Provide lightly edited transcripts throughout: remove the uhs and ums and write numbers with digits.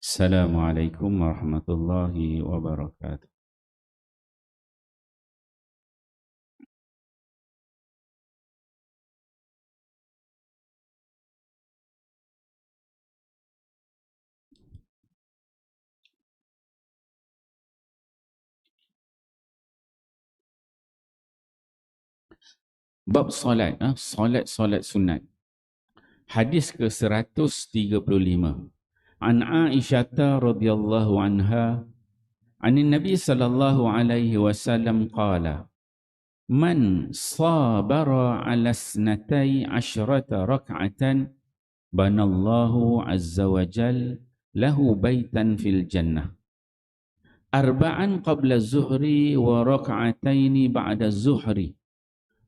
Assalamualaikum warahmatullahi wabarakatuh. Bab solat, solat sunat. Hadis ke-135. An Aisyah radhiyallahu anha, anin Nabi sallallahu alaihi wasallam qala, man sabara ala snatai asyrata rak'atan banallahu azza wa jal lahu baitan fil jannah. Arba'an qabla zuhri wa rak'ataini ba'da zuhri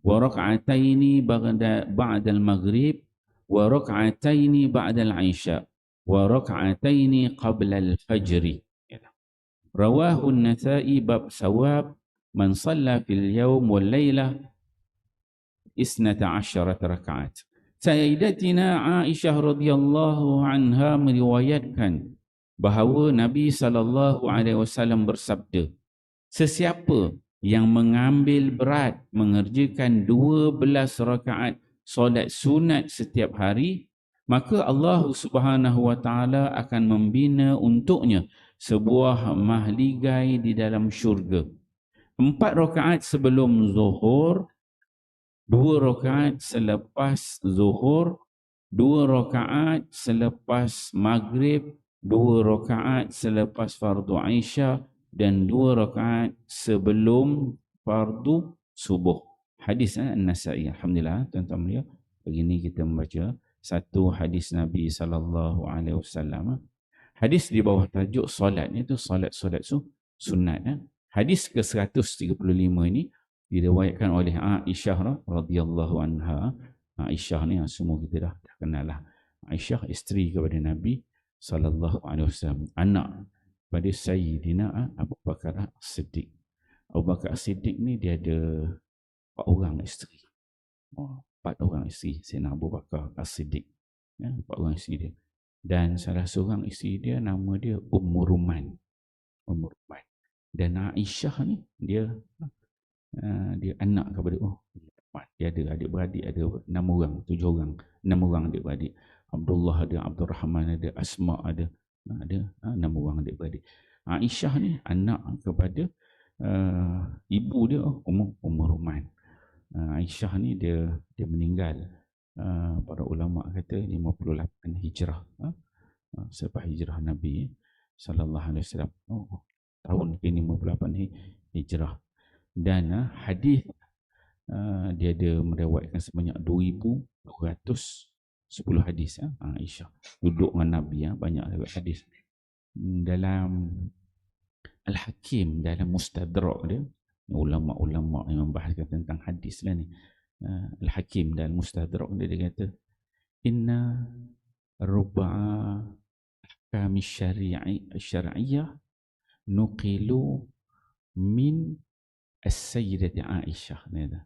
wa rak'ataini ba'da al-maghrib wa rak'ataini ba'da al-isya wa rak'ataini qabla al-fajr. Rawahu an-Nasa'i bab sawab man shalla fil yawm wal laylah 12 rakaat. Sayyidatina Aisyah radhiyallahu anha meriwayatkan bahawa Nabi sallallahu alaihi wasallam bersabda, sesiapa yang mengambil berat mengerjakan 12 rakaat solat sunat setiap hari, maka Allah Subhanahu wa taala akan membina untuknya sebuah mahligai di dalam syurga. 4 rakaat sebelum zuhur, 2 rakaat selepas zuhur, 2 rakaat selepas maghrib, 2 rakaat selepas fardu Isya dan 2 rakaat sebelum fardu subuh. Hadis An-Nasa'i. Alhamdulillah tuan-tuan mulia, pagi ini kita membaca satu hadis Nabi sallallahu alaihi wasallam. Hadis di bawah tajuk solat, itu solat-solat sunat. Hadis ke-135 ini diriwayatkan oleh Aisyah radhiyallahu anha. Aisyah ni semua kita dah kenal lah. Aisyah isteri kepada Nabi sallallahu alaihi wasallam, anak pada Sayyidina Abu Bakar As-Siddiq. Abu Bakar As-Siddiq ni dia ada 4 orang isteri. 4 orang isteri Sayyidina Abu Bakar As-Siddiq. 4 orang isteri dia. Dan salah seorang isteri dia nama dia Ummu Ruman. Ummu Ruman. Dan Aisyah ni dia anak kepada dia ada adik-beradik, ada 6 orang, 7 orang, 6 orang adik-beradik. Abdullah ada, Abdul Rahman ada, Asma ada 6 orang adik-beradik. Aisyah ni anak kepada ibu dia Ummu Ruman. Aisyah ni dia meninggal, para ulama kata 58 Hijrah, selepas hijrah Nabi sallallahu alaihi wasallam. Tahun ke-58 Hijrah. Dan hadis dia ada meriwayatkan sebanyak 2210 hadis. Aisyah duduk dengan Nabi, banyak hadis. Dalam Al-Hakim, dalam Mustadrak dia, ulama-ulama yang membahaskan tentang hadis lah ni. Al-Hakim dalam Mustadrak dia kata, inna ruba'a ahkam syar'iyyah nuqilu min as-sayyidati Aisyah. 1/4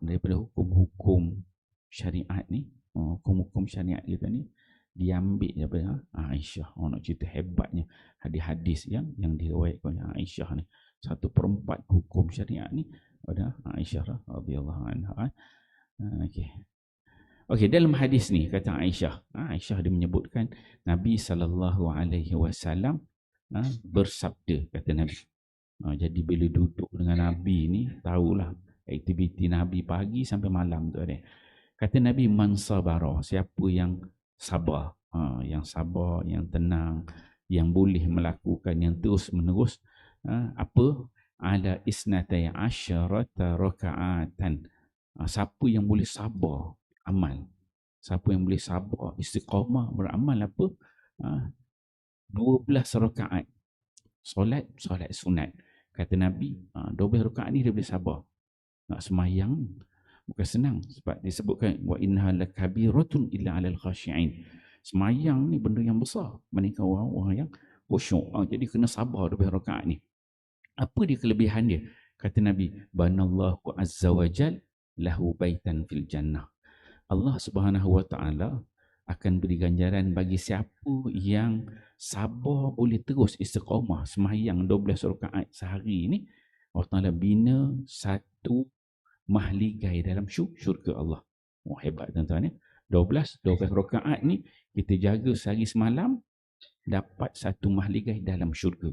daripada hukum-hukum syariat ni, hukum-hukum syariat kita ni diambil daripada Aisyah. Nak cerita hebatnya hadis-hadis yang diriwayatkan oleh Aisyah ni. 1/4 hukum syariat ni pada Aisyah radhiyallahu anha. Okey, dalam hadis ni kata Aisyah dia menyebutkan Nabi sallallahu alaihi wasallam bersabda, kata Nabi. Jadi bila duduk dengan Nabi ni, tahulah aktiviti Nabi pagi sampai malam tu ada. Kata Nabi, man sabara, siapa yang sabar, yang sabar, yang tenang, yang boleh melakukan yang terus menerus apa ala isnatai asyarata rakaatan. Siapa yang boleh sabar amal, siapa yang boleh sabar istiqamah beramal apa, 12 rakaat solat sunat. Kata Nabi, 12 rakaat ni dia boleh sabar. Nak semayang bukan senang, sebab disebutkan wa innaha lakabiratun illa 'alal khashi'in. Semayang ni benda yang besar, melainkan orang-orang yang khusyuk. Jadi kena sabar 12 rakaat ni. Apa dia kelebihan dia? Kata Nabi, banallahu azza wa jal lahu baitan fil jannah. Allah Subhanahu wa taala akan beri ganjaran bagi siapa yang sabar boleh terus istiqamah sembahyang 12 rakaat sehari ni. Allah Ta'ala bina satu mahligai dalam syurga Allah. Oh, hebat tuan-tuan ya. 12 rakaat ni kita jaga sehari semalam, dapat satu mahligai dalam syurga.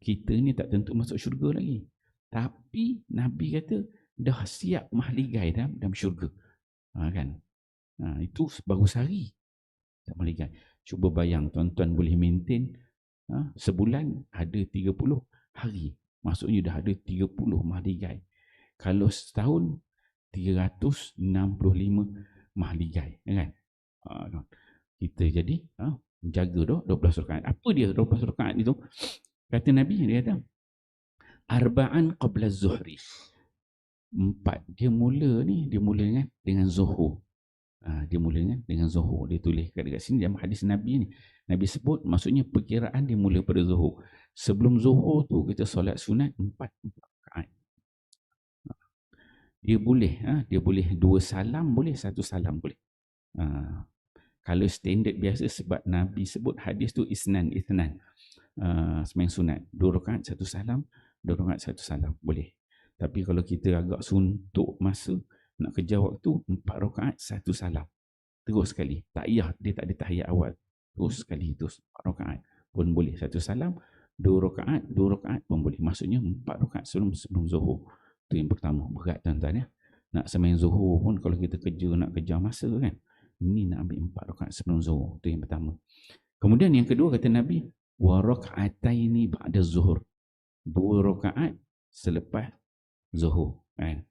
Kita ni tak tentu masuk syurga lagi, tapi Nabi kata dah siap mahligai dalam syurga. Kan? Itu baru sehari tak mahligai. Cuba bayang tuan-tuan boleh maintain sebulan ada 30 hari. Maksudnya dah ada 30 mahligai. Kalau setahun 365 mahligai, kan? Kita jadi jaga 12 rakaat. Apa dia 12 rakaat itu? Kata Nabi, dia kata arba'an qabla zuhri. 4. Dia mula dengan zuhur. Dia mula dengan zuhur. Dia tulis dekat sini dalam hadis Nabi ni. Nabi sebut maksudnya perkiraan dia mula pada zuhur. Sebelum zuhur tu kita solat sunat 4 rakaat. Dia boleh 2 salam boleh, 1 salam boleh. Kalau standard biasa, sebab Nabi sebut hadis tu isnan. Sembahyang sunat 2 rakaat 1 salam, 2 rakaat 1 salam boleh. Tapi kalau kita agak suntuk masa nak kejar waktu, 4 rakaat 1 salam terus sekali. Dia tak ada tahiyat awal, terus sekali, terus 4 rakaat pun boleh. 1 salam, 2 rakaat pun boleh. Maksudnya 4 rakaat sebelum zuhur. Itu yang pertama. Berat tuan-tuan ya. Nak sembahyang zuhur pun kalau kita nak kejar masa kan, ini nak ambil 4 rakaat sebelum zuhur. Itu yang pertama. Kemudian yang kedua kata Nabi, wa rak'ataini ba'da zuhur. 2 rakaat selepas zuhur, kan?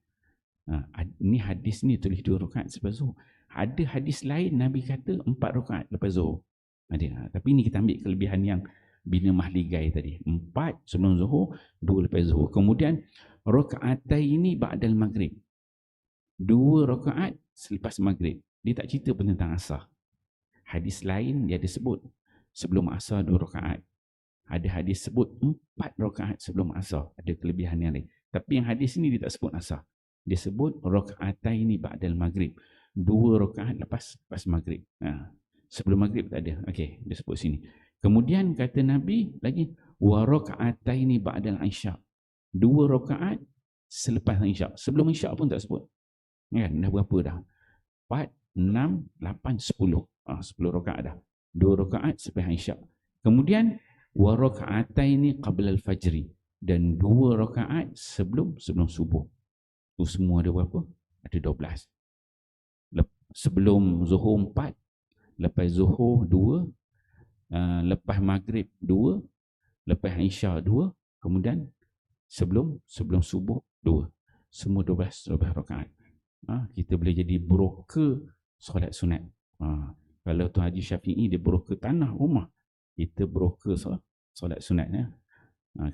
Ini hadis ni tulis 2 rakaat selepas zuhur. Ada hadis lain Nabi kata 4 rakaat lepas zuhur. Ada. Tapi ini kita ambil kelebihan yang bina mahligai tadi. 4 sebelum zuhur, 2 lepas zuhur. Kemudian rak'ataini ba'dal maghrib. 2 rakaat selepas maghrib. Dia tak cerita pun tentang asar. Hadis lain dia ada sebut sebelum asar 2 rakaat. Ada hadis sebut 4 rakaat sebelum asar. Ada kelebihan yang lain. Tapi yang hadis ni dia tak sebut asar. Dia sebut rak'ataini ba'dal maghrib. 2 rakaat lepas maghrib. Sebelum maghrib tak ada. Okey, dia sebut sini. Kemudian kata Nabi lagi, wa rak'ataini ba'dal isya. 2 rakaat selepas isya. Sebelum isya pun tak sebut. Kan, dah berapa dah? 4, 6, 8, 10. 10 rakaat dah. 2 rakaat selepas isya. Kemudian wa rak'ataini qabla al-fajri, dan 2 rakaat sebelum subuh. Tu semua ada berapa? Ada 12. Sebelum zuhur 4, lepas zuhur 2, lepas maghrib 2, lepas isya 2, kemudian sebelum subuh 2. Semua 12 rakaat. Kita boleh jadi broker solat sunat. Kalau Tuan Haji Syafi'i dia broker tanah rumah, kita broker solat sunat ya.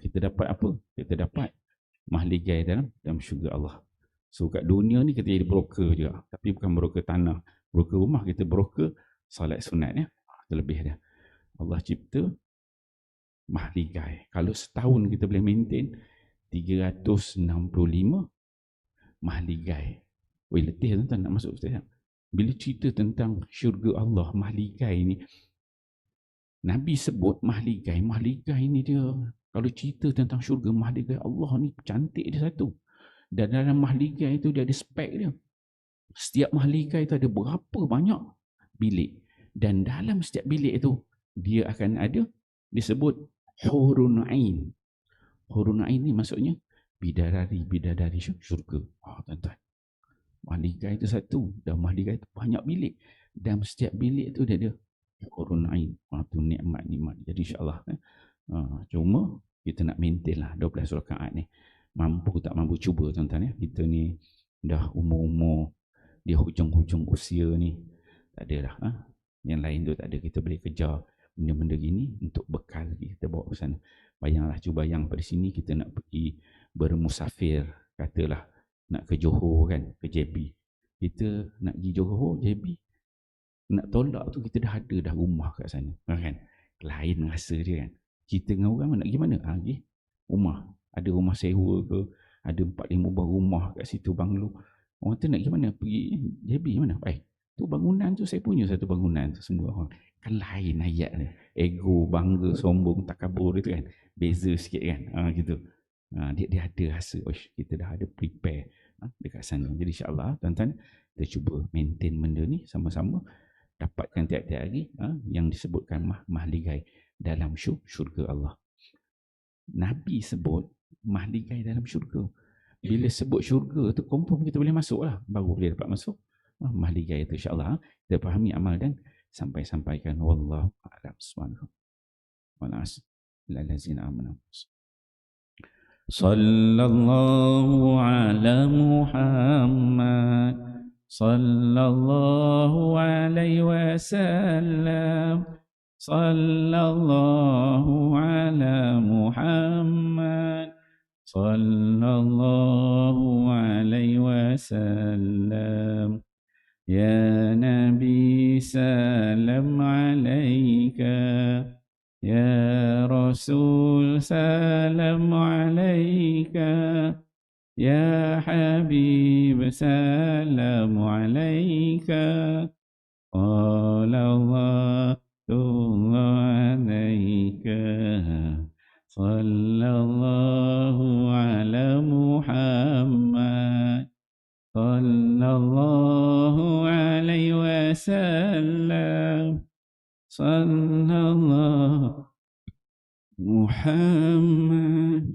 Kita dapat apa? Kita dapat mahligai dalam syurga Allah. So kat dunia ni kita jadi broker juga, tapi bukan broker tanah, broker rumah. Kita broker solat sunat ya. Itu lebih dia. Allah cipta mahligai. Kalau setahun kita boleh maintain 365 mahligai. Weh, letih tuan-tuan nak masuk Ustaz. Bila cerita tentang syurga Allah, mahligai ni, Nabi sebut mahligai ni dia, kalau cerita tentang syurga, mahligai Allah ni cantik dia satu. Dan dalam mahligai itu dia ada spek dia. Setiap mahligai itu ada berapa banyak bilik. Dan dalam setiap bilik itu, dia akan ada, disebut hurun ain. Hurun ain ni maksudnya bidadari syurga. Tuan-tuan. Mahligai itu satu, dan mahligai itu banyak bilik. Dan setiap bilik itu dia ada hurun ain. Itu nikmat. Jadi insyaAllah cuma kita nak maintain lah 12 rakaat ni. Mampu tak mampu, cuba tuan-tuan ya. Kita ni dah umur-umur di hujung-hujung usia ni, tak ada dah. Yang lain tu tak ada. Kita boleh kejar benda-benda gini untuk bekal kita bawa ke sana. Bayanglah, cuba bayang pada sini kita nak pergi bermusafir, katalah nak ke Johor kan, ke JB. Kita nak pergi Johor, JB, nak tolak tu kita dah ada dah rumah kat sana, kan? Lain rasa dia kan. Kita dengan orang nak pergi mana? Pergi rumah. Ada rumah sewa ke, ada 4-5 buah rumah kat situ, banglo. Orang tu nak pergi mana? Pergi JB mana? satu bangunan tu, saya punya satu bangunan tu semua orang. Kan lain ayat dia. Ego, bangga, sombong, takabur itu kan. Beza sikit kan. Gitu. Dia ada rasa, kita dah ada prepare dekat sana. Jadi insyaAllah, tuan-tuan, kita cuba maintain benda ni sama-sama. Dapatkan tiap-tiap hari yang disebutkan mahligai dalam syurga Allah. Nabi sebut mahligai dalam syurga. Bila sebut syurga tu, confirm kita boleh masuk lah. Baru boleh dapat masuk. Mahligai itu insyaAllah kita fahami, amal dan sampaikan. Wallahu a'lam bishawab. Walazina amanu. Sallallahu ala Muhammad. Sallallahu alaihi wasallam. Sallallahu ala Muhammad. Sallallahu alaihi wasallam. Ya Nabi salam alaika. Ya Rasul salam alaika. Ya Habib salam alaika. Sallallahu alaika. Sallallahu ala Muhammad. Sallallahu alaihi wasallam. Sallallahu Muhammad.